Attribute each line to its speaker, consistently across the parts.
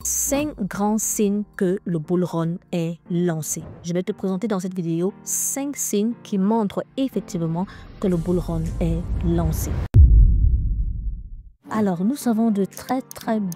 Speaker 1: 5 grands signes que le bull run est lancé. Je vais te présenter dans cette vidéo 5 signes qui montrent effectivement que le bull run est lancé. Alors, nous avons de très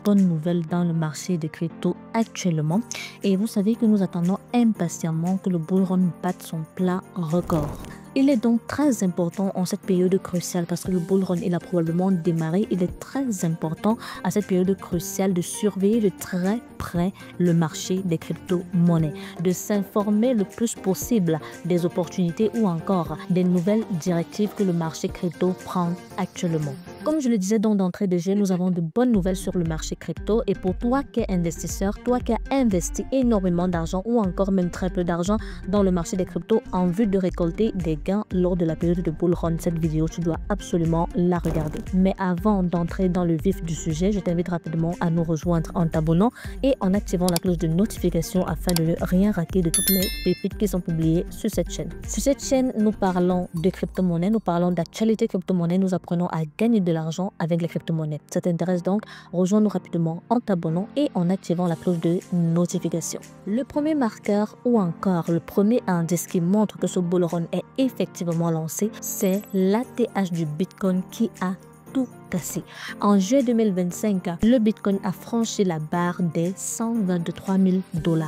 Speaker 1: bonnes nouvelles dans le marché des cryptos actuellement et vous savez que nous attendons impatiemment que le bull run batte son plat record. Il est donc très important en cette période cruciale parce que le bull run il a probablement démarré. Il est très important à cette période cruciale de surveiller de très près le marché des crypto-monnaies, de s'informer le plus possible des opportunités ou encore des nouvelles directives que le marché crypto prend actuellement. Comme je le disais donc d'entrée de jeu, nous avons de bonnes nouvelles sur le marché crypto et pour toi qui es investisseur, toi qui as investi énormément d'argent ou encore même très peu d'argent dans le marché des cryptos en vue de récolter des gains lors de la période de bull run, cette vidéo, tu dois absolument la regarder. Mais avant d'entrer dans le vif du sujet, je t'invite rapidement à nous rejoindre en t'abonnant et en activant la cloche de notification afin de ne rien rater de toutes les pépites qui sont publiées sur cette chaîne. Sur cette chaîne, nous parlons de crypto-monnaies, nous parlons d'actualité crypto-monnaie, nous apprenons à gagner de l'argent avec les crypto-monnaies. Ça t'intéresse donc? Rejoins-nous rapidement en t'abonnant et en activant la cloche de notification. Le premier marqueur ou encore le premier indice qui montre que ce bull run est effectivement lancé, c'est l'ATH du Bitcoin qui a tout cassé. En juillet 2025, le Bitcoin a franchi la barre des 123 000 $,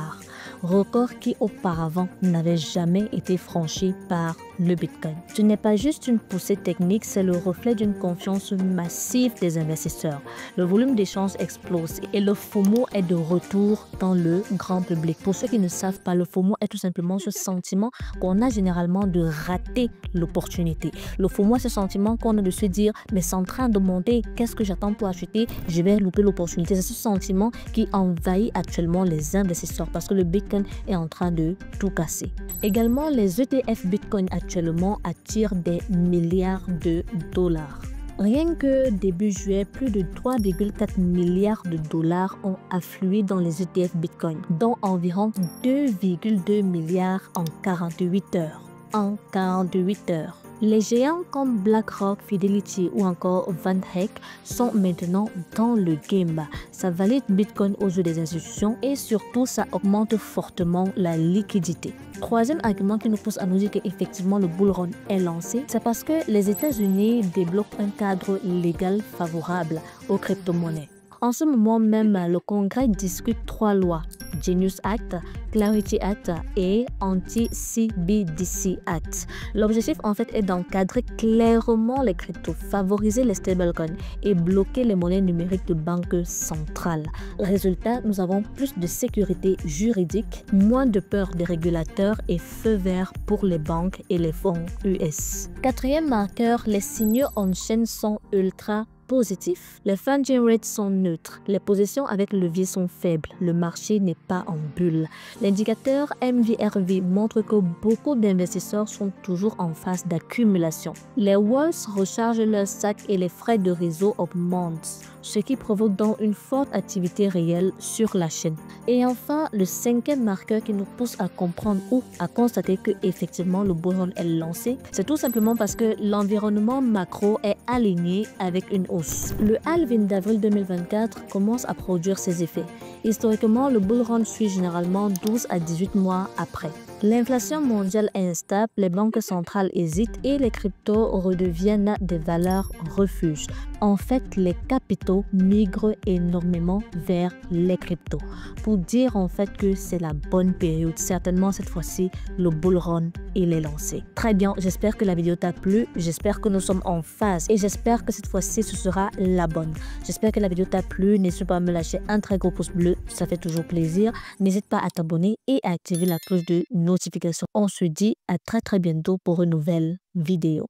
Speaker 1: record qui auparavant n'avait jamais été franchi par le Bitcoin. Ce n'est pas juste une poussée technique, c'est le reflet d'une confiance massive des investisseurs. Le volume d'échanges explose et le FOMO est de retour dans le grand public. Pour ceux qui ne savent pas, le FOMO est tout simplement ce sentiment qu'on a généralement de rater l'opportunité. Le FOMO est ce sentiment qu'on a de se dire mais c'est en train de monter, qu'est-ce que j'attends pour acheter? Je vais louper l'opportunité. C'est ce sentiment qui envahit actuellement les investisseurs parce que le Bitcoin est en train de tout casser. Également, les ETF Bitcoin actuellement attirent des milliards de dollars. Rien que début juillet, plus de 3,4 milliards de dollars ont afflué dans les ETF Bitcoin, dont environ 2,2 milliards en 48 heures. En 48 heures. Les géants comme BlackRock, Fidelity ou encore Van Eck sont maintenant dans le game. Ça valide Bitcoin aux yeux des institutions et surtout ça augmente fortement la liquidité. Troisième argument qui nous pousse à nous dire qu'effectivement le bull run est lancé, c'est parce que les États-Unis débloquent un cadre légal favorable aux crypto-monnaies. En ce moment même, le Congrès discute 3 lois, Genius Act, Clarity Act et Anti-CBDC Act. L'objectif en fait est d'encadrer clairement les cryptos, favoriser les stablecoins et bloquer les monnaies numériques de banques centrales. Résultat, nous avons plus de sécurité juridique, moins de peur des régulateurs et feu vert pour les banques et les fonds US. Quatrième marqueur, les signaux on-chain sont ultra positifs. Les funding rates sont neutres. Les positions avec levier sont faibles. Le marché n'est pas en bulle. L'indicateur MVRV montre que beaucoup d'investisseurs sont toujours en phase d'accumulation. Les wallets rechargent leurs sacs et les frais de réseau augmentent, ce qui provoque donc une forte activité réelle sur la chaîne. Et enfin, le cinquième marqueur qui nous pousse à comprendre ou à constater que effectivement le bull run est lancé, c'est tout simplement parce que l'environnement macro est aligné avec une hausse. Le halving d'avril 2024 commence à produire ses effets. Historiquement, le bull run suit généralement 12 à 18 mois après. L'inflation mondiale est instable, les banques centrales hésitent et les cryptos redeviennent des valeurs refuges. En fait, les capitaux migrent énormément vers les cryptos pour dire en fait que c'est la bonne période. Certainement cette fois-ci, le bull run il est lancé. Très bien, j'espère que la vidéo t'a plu, j'espère que nous sommes en phase et j'espère que cette fois-ci ce sera la bonne. J'espère que la vidéo t'a plu, n'hésite pas à me lâcher un très gros pouce bleu, ça fait toujours plaisir. N'hésite pas à t'abonner et à activer la cloche de notification. On se dit à très bientôt pour une nouvelle vidéo.